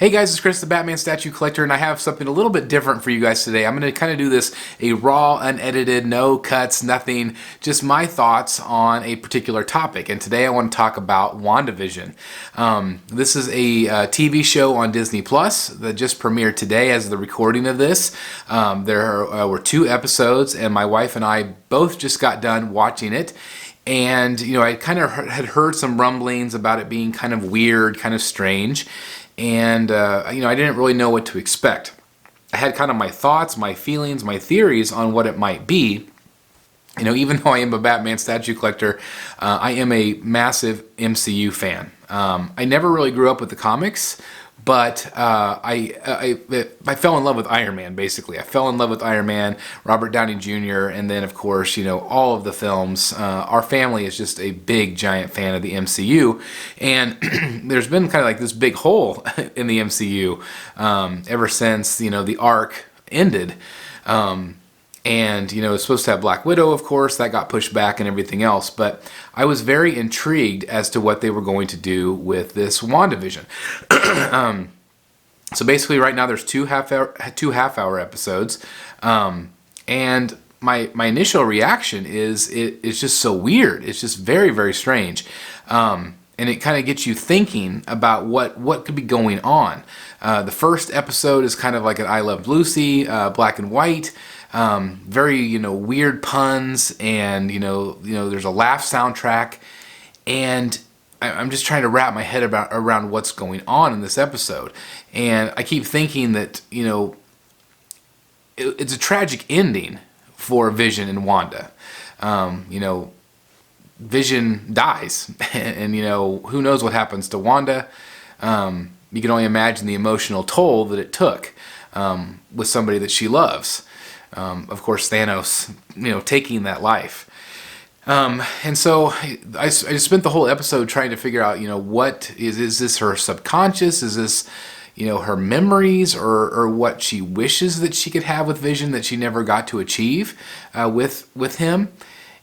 Hey guys, it's Chris the Batman Statue Collector, and I have something a little bit different for you guys today. I'm going to kind of do this a raw, unedited, no cuts, nothing, just my thoughts on a particular topic. And today I want to talk about Wanda Vision. This is a TV show on Disney Plus that just premiered today as the recording of this. There were 2 episodes, and my wife and I both just got done watching it. And, you know, I kind of had heard some rumblings about it being kind of weird, kind of strange. And, you know, I didn't really know what to expect. I had kind of my thoughts, my feelings, my theories on what it might be. You know, even though I am a Batman statue collector, I am a massive MCU fan. I never really grew up with the comics, but I fell in love with Iron Man, basically. I fell in love with Iron Man, Robert Downey Jr., and then, of course, you know, all of the films. Our family is just a big, giant fan of the MCU, and there's been kind of like this big hole in the MCU ever since, you know, the arc ended. And, you know, it's supposed to have Black Widow, of course, that got pushed back and everything else. But I was very intrigued as to what they were going to do with this Wanda Vision. So basically right now there's two half-hour episodes. And my initial reaction is it's just so weird. It's just very, very strange. And it kind of gets you thinking about what could be going on. The first episode is kind of like an I Love Lucy, black and white. Very, you know, weird puns, and you know, there's a laugh soundtrack, and I'm just trying to wrap my head around what's going on in this episode, and I keep thinking that, you know, it's a tragic ending for Vision and Wanda. You know, Vision dies, and you know, who knows what happens to Wanda. You can only imagine the emotional toll that it took with somebody that she loves. Of course, Thanos, you know, taking that life. And so I spent the whole episode trying to figure out, you know, what is this her subconscious? Is this, you know, her memories, or what she wishes that she could have with Vision that she never got to achieve with him?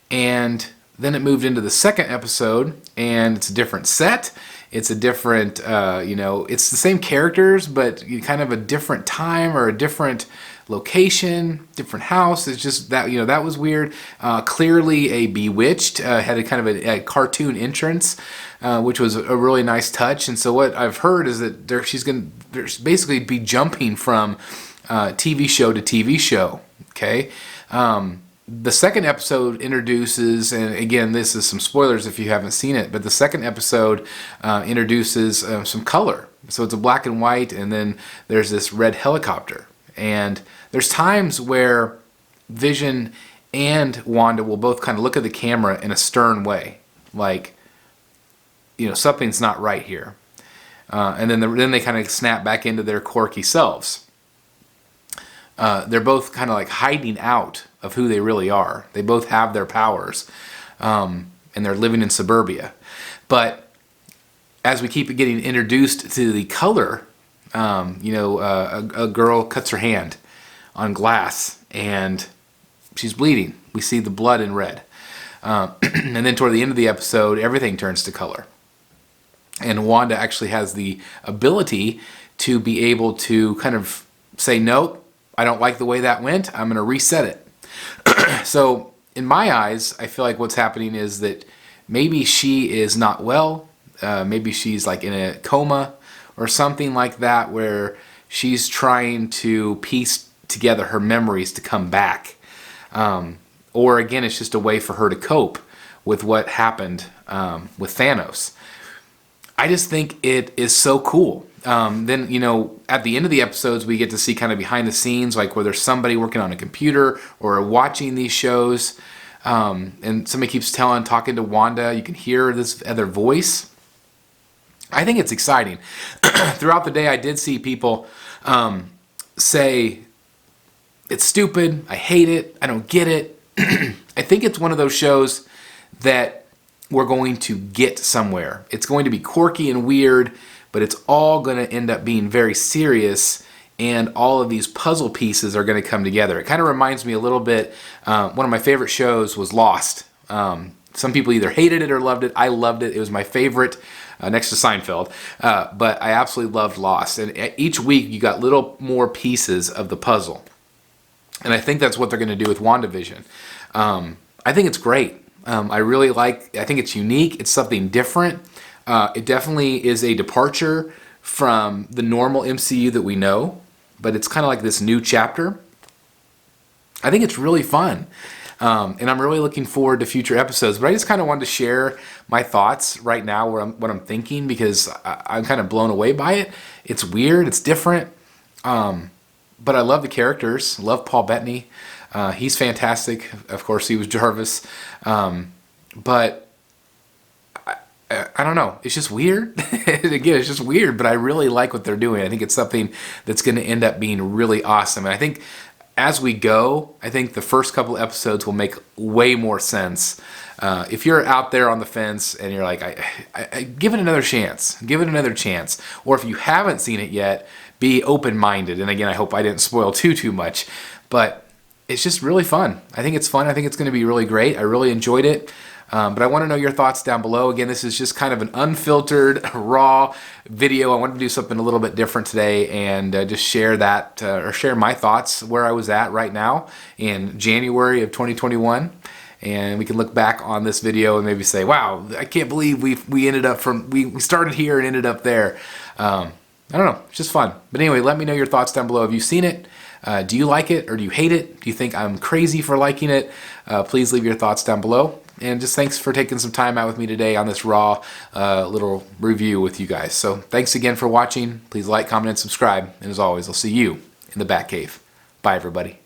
And then it moved into the second episode, and it's a different set. It's a different, you know, it's the same characters, but kind of a different time or a different location, different house. It's just that, you know, that was weird. Clearly a Bewitched had a kind of a cartoon entrance, which was a really nice touch. And so what I've heard is that she's going to basically be jumping from TV show to TV show. Okay. The second episode introduces, and again, this is some spoilers if you haven't seen it, but the second episode introduces some color. So it's a black and white, and then there's this red helicopter. And there's times where Vision and Wanda will both kind of look at the camera in a stern way, like, you know, something's not right here. And then they kind of snap back into their quirky selves. They're both kind of like hiding out of who they really are. They both have their powers, and they're living in suburbia. But as we keep getting introduced to the color, you know, a girl cuts her hand on glass and she's bleeding. We see the blood in red. And then toward the end of the episode, everything turns to color. And Wanda actually has the ability to be able to kind of say, nope, I don't like the way that went. I'm going to reset it. So in my eyes, I feel like what's happening is that maybe she is not well. Maybe she's like in a coma or something like that, where she's trying to piece together her memories to come back. Or again, it's just a way for her to cope with what happened with Thanos. I just think it is so cool. Then, you know, at the end of the episodes, we get to see kind of behind the scenes, like where there's somebody working on a computer or watching these shows. And somebody keeps talking to Wanda. You can hear this other voice. I think it's exciting. Throughout the day, I did see people say, it's stupid, I hate it, I don't get it. I think it's one of those shows that we're going to get somewhere. It's going to be quirky and weird, but it's all going to end up being very serious, and all of these puzzle pieces are going to come together. It kind of reminds me a little bit, one of my favorite shows was Lost. Some people either hated it or loved it. I loved it. It was my favorite next to Seinfeld. But I absolutely loved Lost. And each week you got little more pieces of the puzzle. And I think that's what they're going to do with WandaVision. I think it's great. I think it's unique. It's something different. It definitely is a departure from the normal MCU that we know, but it's kind of like this new chapter. I think it's really fun. And I'm really looking forward to future episodes. But I just kind of wanted to share my thoughts right now, what I'm thinking, because I'm kind of blown away by it. It's weird. It's different. But I love the characters. Love Paul Bettany. He's fantastic. Of course, he was Jarvis. But I don't know. It's just weird. Again, it's just weird. But I really like what they're doing. I think it's something that's going to end up being really awesome. And I think as we go, I think the first couple episodes will make way more sense. If you're out there on the fence and you're like, I give it another chance. Give it another chance. Or if you haven't seen it yet, be open-minded. And again, I hope I didn't spoil too much. But it's just really fun. I think it's fun. I think it's going to be really great. I really enjoyed it. But I want to know your thoughts down below. Again, this is just kind of an unfiltered, raw video. I wanted to do something a little bit different today and just share that, or share my thoughts where I was at right now in January of 2021. And we can look back on this video and maybe say, wow, I can't believe we ended up we started here and ended up there. I don't know. It's just fun. But anyway, let me know your thoughts down below. Have you seen it? Do you like it or do you hate it? Do you think I'm crazy for liking it? Please leave your thoughts down below. And just thanks for taking some time out with me today on this raw little review with you guys. So thanks again for watching. Please like, comment, and subscribe. And as always, I'll see you in the Batcave. Bye, everybody.